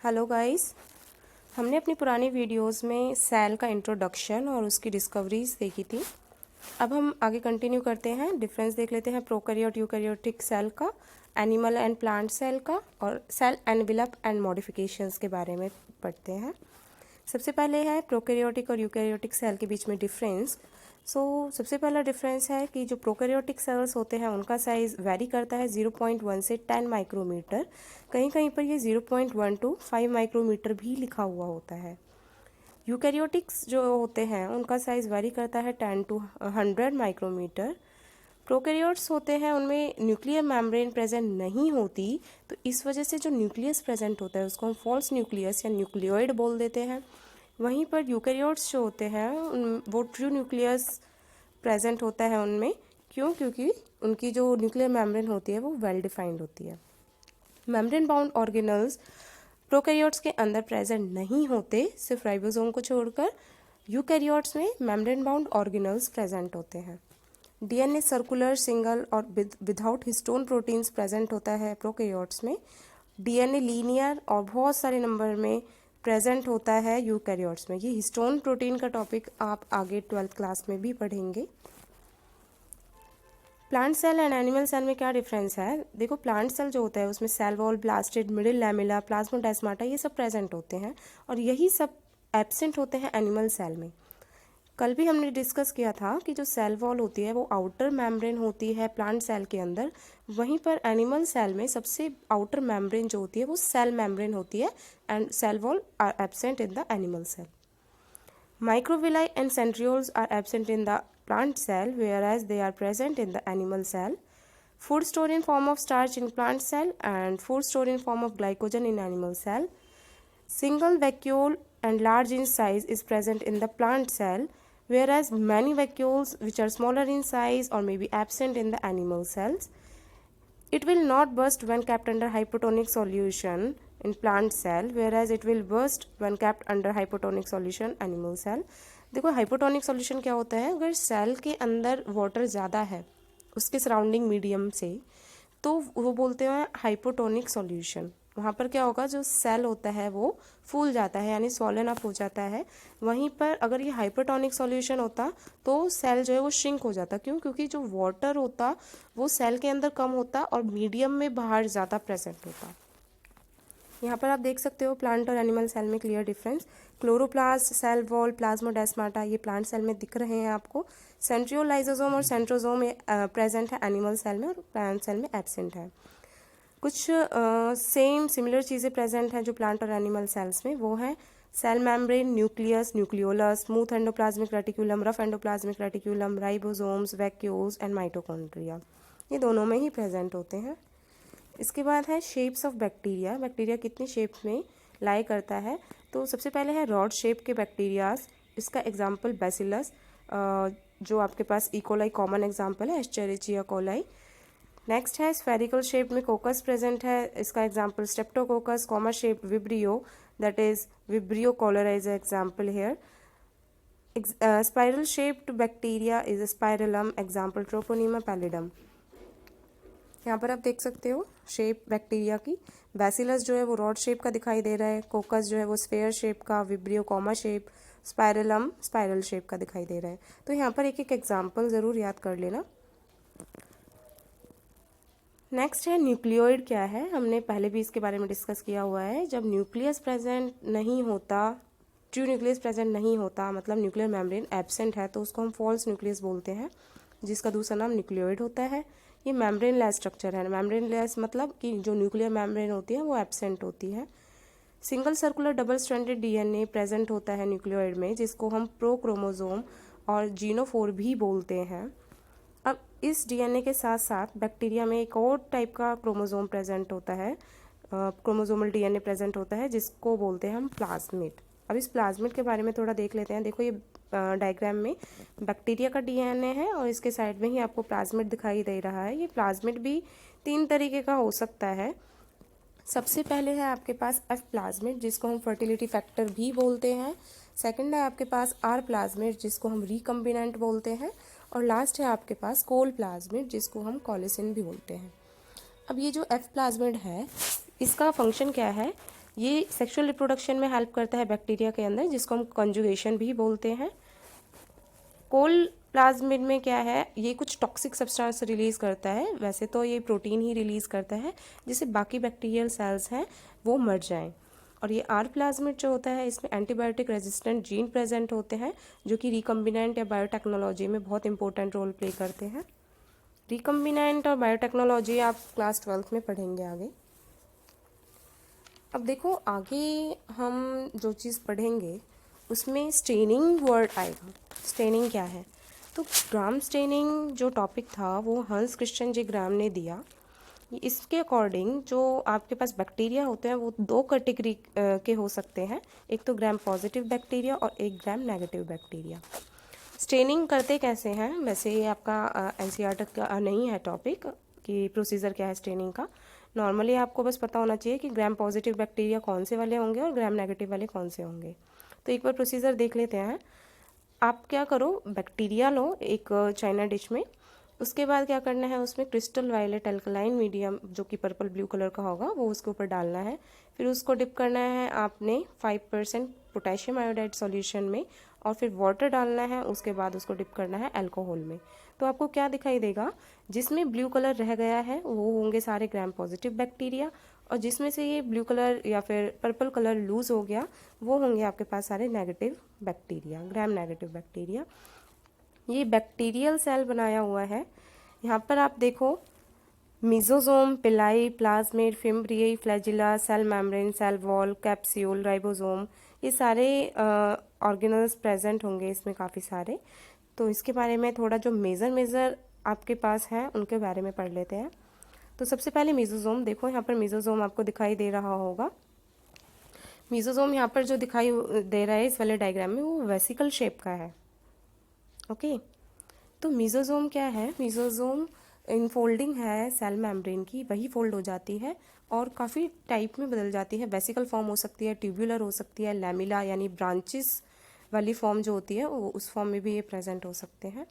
Hello guys, हमने अपनी पुरानी वीडियोस में सेल का इंट्रोडक्शन और उसकी डिस्कवरीज देखी थी। अब हम आगे कंटिन्यू करते हैं, डिफरेंस देख लेते हैं प्रोकैरियोट यूकैरियोटिक सेल का, एनिमल एंड प्लांट सेल का और सेल एनवेलप एंड मॉडिफिकेशंस के बारे में पढ़ते हैं। सबसे पहले है प्रोकैरियोटिक और यूकैरियोटिक सेल के बीच में डिफरेंस। सबसे पहला डिफरेंस है कि जो प्रोकैरियोटिक सेल्स होते हैं उनका साइज़ वेरी करता है 0.1 से 10 माइक्रोमीटर। कहीं कहीं पर ये 0.1 to 5 माइक्रोमीटर भी लिखा हुआ होता है। यूकैरियोटिक्स जो होते हैं उनका साइज़ वेरी करता है 10 to 100 माइक्रोमीटर। प्रोकैरियोट्स होते हैं उनमें न्यूक्लियर मेम्ब्रेन प्रेजेंट नहीं होती, तो इस वजह से जो न्यूक्लियस प्रेजेंट होता है उसको हम फॉल्स न्यूक्लियस या न्यूक्लियोइड बोल देते हैं। वहीं पर यूकैरियोट्स जो होते हैं वो ट्रू न्यूक्लियस प्रेजेंट होता है उनमें। क्योंकि उनकी जो न्यूक्लियर मेम्ब्रेन होती है वो वेल डिफाइंड होती है। मेम्ब्रेन बाउंड ऑर्गेनल्स प्रोकैरियोट्स के अंदर प्रेजेंट नहीं होते, सिर्फ राइबोसोम को छोड़कर। यूकैरियोट्स में मेम्ब्रेन बाउंड ऑर्गेनल्स प्रेजेंट होते हैं। डीएनए सर्कुलर, सिंगल और विदाउट हिस्टोन प्रोटीन्स प्रेजेंट होता है प्रोकैरियोट्स में। डीएनए लीनियर और बहुत सारे नंबर में प्रेजेंट होता है यूकैरियोट्स में। ये हिस्टोन प्रोटीन का टॉपिक आप आगे 12th क्लास में भी पढ़ेंगे। Plant cell and animal cell में क्या डिफरेंस है? देखो, प्लांट सेल जो होता है उसमें cell wall, plastid, middle lamella, plasmodesmata ये सब प्रेजेंट होते हैं और यही सब एब्सेंट होते हैं एनिमल सेल में। कल भी हमने डिस्कस किया था कि जो सेल वॉल होती है वो आउटर मेम्ब्रेन होती है प्लांट सेल के अंदर, वहीं पर एनिमल सेल में सबसे आउटर मेम्ब्रेन जो होती है वो सेल मेम्ब्रेन होती है and cell wall are absent in the animal cell. Microvilli and centrioles are absent in the plant cell, whereas they are present in the animal cell. Food stored in form of starch in plant cell and food stored in form of glycogen in animal cell. Single vacuole and large in size is present in the plant cell, whereas many vacuoles which are smaller in size or may be absent in the animal cells. It will not burst when kept under hypotonic solution in plant cell, whereas it will burst when kept under hypotonic solution animal cell. देखो, hypotonic solution क्या होता है? अगर cell के अंदर water ज़्यादा है उसके सराउंडिंग मीडियम से, तो वो बोलते हैं हाइपोटोनिक सॉल्यूशन। वहाँ पर क्या होगा, जो सेल होता है वो फूल जाता है यानी स्वॉलन अप हो जाता है। वहीं पर अगर ये हाइपरटोनिक सॉल्यूशन होता तो सेल जो है वो श्रिंक हो जाता। क्योंकि जो वाटर होता वो सेल के अंदर कम होता और मीडियम में बाहर ज़्यादा प्रेजेंट होता। यहाँ पर आप देख सकते हो प्लांट और एनिमल सेल में clear difference. Chloroplast, cell wall, plasmodesmata ये प्लांट सेल में दिख रहे हैं आपको। सेंट्रियोल, लाइसोसोम और सेंट्रोसोम प्रेजेंट है एनिमल सेल में और प्लांट सेल में एब्सेंट है। कुछ सिमिलर चीज़ें प्रेजेंट हैं जो प्लांट और एनिमल सेल्स में, वो है cell membrane, nucleus, nucleolus, smooth endoplasmic reticulum, rough endoplasmic reticulum, ribosomes, vacuoles and mitochondria, ये दोनों में ही प्रेजेंट होते हैं। इसके बाद है शेप्स ऑफ बैक्टीरिया। बैक्टीरिया कितनी शेप्स में लाई करता है? तो सबसे पहले है रॉड शेप के बैक्टीरियाज। इसका एग्जाम्पल बैसिलस, जो आपके पास इकोलाई कॉमन एग्जाम्पल है, एस्चेरिचिया कोलाई। नेक्स्ट है स्फेरिकल शेप में कोकस प्रेजेंट है। इसका example streptococcus. Comma shape vibrio, that is vibrio cholera is example here. Spiral shaped bacteria is spirillum, example treponema pallidum. यहाँ पर आप देख सकते हो शेप बैक्टीरिया की। बैसिलस जो है वो रॉड शेप का दिखाई दे रहा है, कोकस जो है वो स्फेयर शेप का, vibrio comma shape, spirillum spiral shape का दिखाई दे रहा है। तो यहाँ पर एक एक एग्जाम्पल ज़रूर याद कर लेना। नेक्स्ट है न्यूक्लियोइड क्या है? हमने पहले भी इसके बारे में डिस्कस किया हुआ है। जब न्यूक्लियस प्रेजेंट नहीं होता, ट्रू न्यूक्लियस प्रेजेंट नहीं होता, मतलब न्यूक्लियर मेम्ब्रेन एब्सेंट है, तो उसको हम फॉल्स न्यूक्लियस बोलते हैं, जिसका दूसरा नाम न्यूक्लियोइड होता है। ये मेम्ब्रेन लेस स्ट्रक्चर है। मेम्ब्रेन लेस मतलब कि जो न्यूक्लियर मेम्ब्रेन होती है वो एब्सेंट होती है। Single circular double stranded DNA present होता है न्यूक्लियोइड में, जिसको हम प्रोक्रोमोसोम और जीनोफोर भी बोलते हैं। अब इस डीएनए के साथ साथ बैक्टीरिया में एक और टाइप का क्रोमोसोम प्रेजेंट होता है, क्रोमोसोमल डीएनए प्रेजेंट होता है, जिसको बोलते हैं हम प्लाज्मिड। अब इस प्लाज्मिड के बारे में थोड़ा देख लेते हैं। देखो, ये डायग्राम में बैक्टीरिया का डीएनए है और इसके साइड में ही आपको प्लाज्मिड दिखाई दे रहा है। ये प्लाज्मिड भी 3 तरीके का हो सकता है। सबसे पहले है आपके पास एफ प्लाज्मिड, जिसको हम फर्टिलिटी फैक्टर भी बोलते हैं। सेकंड है आपके पास आर प्लाज्मिड, जिसको हम रिकम्बिनेंट बोलते हैं। और लास्ट है आपके पास कोल प्लाज्मिड, जिसको हम कॉलिसिन भी बोलते हैं। अब ये जो एफ प्लाज्मिड है, इसका फंक्शन क्या है? ये सेक्सुअल रिप्रोडक्शन में हेल्प करता है बैक्टीरिया के अंदर, जिसको हम कंजुगेशन भी बोलते हैं। कोल प्लाज्मिड में क्या है, ये कुछ टॉक्सिक सब्सटेंस रिलीज करता है, वैसे तो ये प्रोटीन ही रिलीज करता है जिससे बाकी बैक्टीरियल सेल्स हैं वो मर जाएं। और ये आर प्लाज्मिड जो होता है इसमें एंटीबायोटिक रेजिस्टेंट जीन प्रेजेंट होते हैं जो कि रिकम्बिनेंट या बायोटेक्नोलॉजी में बहुत इंपॉर्टेंट रोल प्ले करते हैं। रिकम्बिनेंट और बायोटेक्नोलॉजी आप क्लास 12th में पढ़ेंगे आगे। अब देखो आगे हम जो चीज़ पढ़ेंगे उसमें स्टेनिंग वर्ड आएगा। स्टेनिंग क्या है, तो ग्राम स्टेनिंग जो टॉपिक था वो हंस क्रिश्चियन जे ग्राम ने दिया। इसके अकॉर्डिंग जो आपके पास बैक्टीरिया होते हैं वो दो कैटेगरी के हो सकते हैं, एक तो ग्राम पॉजिटिव बैक्टीरिया और एक ग्राम नेगेटिव बैक्टीरिया। स्टेनिंग करते कैसे हैं, वैसे ये आपका एनसीईआरटी का नहीं है टॉपिक कि प्रोसीजर क्या है स्टेनिंग का। नॉर्मली आपको बस पता होना चाहिए कि ग्राम पॉजिटिव बैक्टीरिया कौन से वाले होंगे और ग्राम नेगेटिव वाले कौन से होंगे। तो एक बार प्रोसीजर देख लेते हैं। आप क्या करो, बैक्टीरिया लो एक चाइना डिश में, उसके बाद क्या करना है उसमें क्रिस्टल वायलेट अल्कलाइन मीडियम जो कि पर्पल ब्लू कलर का होगा वो उसके ऊपर डालना है। फिर उसको डिप करना है आपने 5% पोटेशियम आयोडाइड सॉल्यूशन में और फिर वाटर डालना है। उसके बाद उसको डिप करना है अल्कोहल में। तो आपको क्या दिखाई देगा, जिसमें ब्लू कलर रह गया है वो होंगे सारे ग्राम पॉजिटिव बैक्टीरिया, और जिसमें से ये ब्लू कलर या फिर पर्पल कलर लूज हो गया वो होंगे आपके पास सारे negative bacteria, gram negative bacteria. ये बैक्टीरियल सेल बनाया हुआ है। यहाँ पर आप देखो mesosome, pili, plasmid, fimbriae, flagella, cell membrane, cell wall, capsule, ribosome, ये सारे ऑर्गेनल्स प्रेजेंट होंगे इसमें काफ़ी सारे। तो इसके बारे में थोड़ा जो मेजर आपके पास हैं उनके बारे में पढ़ लेते हैं। तो सबसे पहले मीजोजोम देखो, यहाँ पर मीजोजोम आपको दिखाई दे रहा होगा। मीजोजोम यहाँ पर जो दिखाई दे रहा है इस वाले डायग्राम में वो वेसिकल शेप का है। ओके, तो मीजोजोम क्या है, मीजोजोम इनफोल्डिंग है सेल मेम्ब्रेन की, वही फोल्ड हो जाती है और काफ़ी टाइप में बदल जाती है। वेसिकल फॉर्म हो सकती है, ट्यूबुलर हो सकती है, लैमिला यानी ब्रांचेस वाली फॉर्म जो होती है वो उस फॉर्म में भी ये प्रेजेंट हो सकते हैं।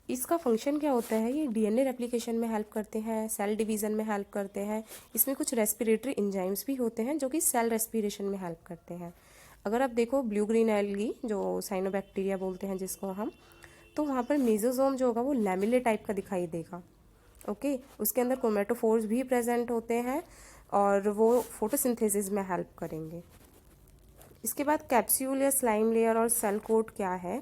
इसका फंक्शन क्या होता है, ये डीएनए रेप्लिकेशन में हेल्प करते हैं, सेल डिवीज़न में हेल्प करते हैं। इसमें कुछ रेस्पिरेटरी एंजाइम्स भी होते हैं जो कि सेल रेस्पिरेशन में हेल्प करते हैं। अगर आप देखो ब्लू ग्रीन एल्गी जो साइनोबैक्टीरिया बोलते हैं जिसको हम, तो वहाँ पर मीजोजोम जो होगा वो लैमिले टाइप का दिखाई देगा। ओके, उसके अंदर क्रोमेटोफोर्स भी प्रेजेंट होते हैं और वो फोटोसिंथेसिस में हेल्प करेंगे। इसके बाद कैप्सूल या स्लाइम लेयर और सेल कोट क्या है,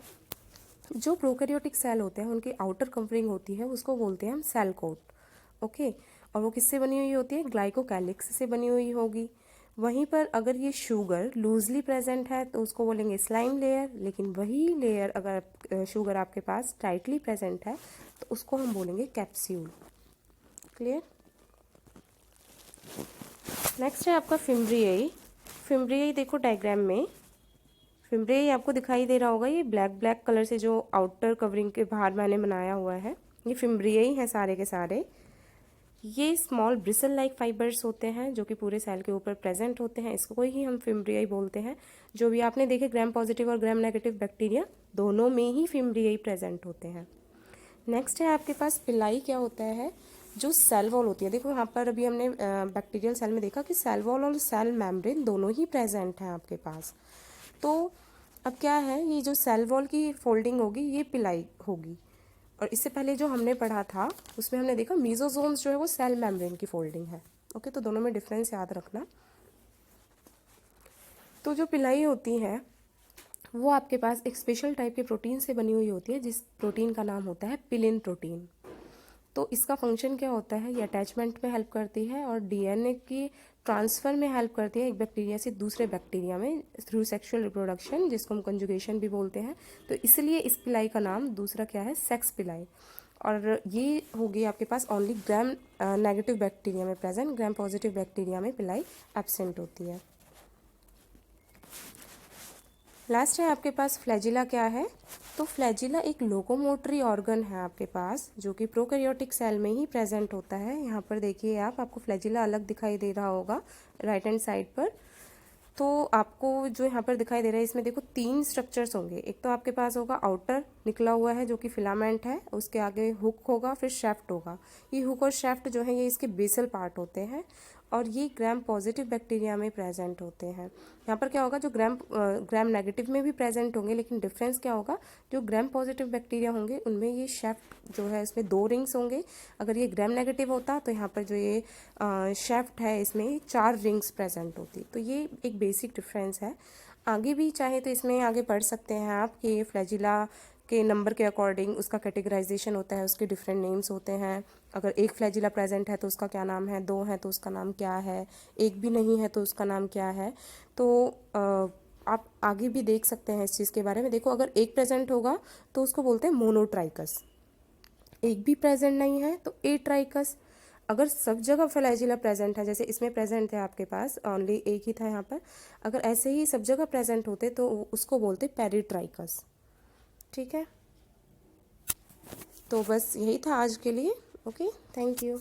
जो प्रोकैरियोटिक सेल होते हैं उनकी आउटर कवरिंग होती है उसको बोलते हैं हम सेल कोट। ओके, और वो किससे बनी हुई होती है, ग्लाइकोकैलिक्स से बनी हुई होगी। वहीं पर अगर ये शुगर लूजली प्रेजेंट है तो उसको बोलेंगे स्लाइम लेयर, लेकिन वही लेयर अगर शुगर आपके पास टाइटली प्रेजेंट है तो उसको हम बोलेंगे कैप्सूल। क्लियर। नेक्स्ट है आपका फिम्ब्रियाई। फिम्ब्रियाई देखो डायग्राम में, फिम्ब्रियाई आपको दिखाई दे रहा होगा, ये ब्लैक कलर से जो आउटर कवरिंग के बाहर मैंने बनाया हुआ है ये फिम्ब्रियाई है सारे के सारे। ये स्मॉल ब्रिसल लाइक फाइबर्स होते हैं जो कि पूरे सेल के ऊपर प्रेजेंट होते हैं, इसको ही हम फिम्ब्रियाई बोलते हैं। जो भी आपने देखे ग्राम पॉजिटिव और ग्राम नेगेटिव बैक्टीरिया दोनों में ही फिम्ब्रियाई प्रेजेंट होते हैं। नेक्स्ट है आपके पास पिलाई। क्या होता है, जो सेल वॉल होती है, देखो यहाँ पर अभी हमने बैक्टीरियल सेल में देखा कि सेल वॉल और सेल मेम्ब्रेन दोनों ही प्रेजेंट हैं आपके पास। तो अब क्या है, ये जो सेल वॉल की फोल्डिंग होगी ये पिलाई होगी, और इससे पहले जो हमने पढ़ा था उसमें हमने देखा मीजोजोम्स जो है वो सेल मेम्ब्रेन की फोल्डिंग है। ओके, तो दोनों में डिफरेंस याद रखना। तो जो पिलाई होती है वो आपके पास एक स्पेशल टाइप के प्रोटीन से बनी हुई होती है, जिस प्रोटीन का नाम होता है पिलिन प्रोटीन। तो इसका फंक्शन क्या होता है, ये अटैचमेंट में हेल्प करती है और डीएनए की ट्रांसफ़र में हेल्प करती है एक बैक्टीरिया से दूसरे बैक्टीरिया में थ्रू सेक्सुअल रिप्रोडक्शन, जिसको हम कंजुगेशन भी बोलते हैं। तो इसलिए इस पिलाई का नाम दूसरा क्या है, सेक्स पिलाई। और ये होगी आपके पास ओनली ग्राम नेगेटिव बैक्टीरिया में प्रेजेंट, ग्राम पॉजिटिव बैक्टीरिया में पिलाई एब्सेंट होती है। लास्ट है आपके पास फ्लैजिला। क्या है, तो फ्लैजिला एक लोकोमोटरी ऑर्गन है आपके पास जो कि प्रोकैरियोटिक सेल में ही प्रेजेंट होता है। यहाँ पर देखिए आपको फ्लैजिला अलग दिखाई दे रहा होगा राइट हैंड साइड पर। तो आपको जो यहाँ पर दिखाई दे रहा है इसमें देखो 3 स्ट्रक्चर्स होंगे। एक तो आपके पास होगा आउटर निकला हुआ है जो कि फिलामेंट है, उसके आगे हुक होगा, फिर शेफ्ट होगा। ये हुक और शेफ्ट जो है ये इसके बेसल पार्ट होते हैं। और ये ग्राम पॉजिटिव बैक्टीरिया में प्रेजेंट होते हैं। यहाँ पर क्या होगा, जो ग्राम नेगेटिव में भी प्रेजेंट होंगे, लेकिन डिफरेंस क्या होगा, जो ग्राम पॉजिटिव बैक्टीरिया होंगे उनमें ये शेफ्ट जो है इसमें 2 रिंग्स होंगे। अगर ये ग्राम नेगेटिव होता तो यहाँ पर जो ये शेफ्ट है इसमें 4 रिंग्स प्रेजेंट होती। तो ये एक बेसिक डिफरेंस है। आगे भी चाहे तो इसमें आगे पढ़ सकते हैं आप कि फ्लैजिला के नंबर के अकॉर्डिंग उसका कैटेगराइजेशन होता है, उसके डिफरेंट नेम्स होते हैं। अगर एक फ्लैजिला प्रेजेंट है तो उसका क्या नाम है, 2 है तो उसका नाम क्या है, एक भी नहीं है तो उसका नाम क्या है। तो आप आगे भी देख सकते हैं इस चीज़ के बारे में। देखो, अगर एक प्रेजेंट होगा तो उसको बोलते हैं मोनोट्राइकस, एक भी प्रेजेंट नहीं है तो एट्राइकस। अगर सब जगह फ्लैजिला प्रेजेंट है, जैसे इसमें प्रेजेंट है आपके पास, ओनली एक ही था यहाँ पर, अगर ऐसे ही सब जगह प्रेजेंट होते तो उसको बोलते पेरिट्राइकस। ठीक है, तो बस यही था आज के लिए। Okay, thank you.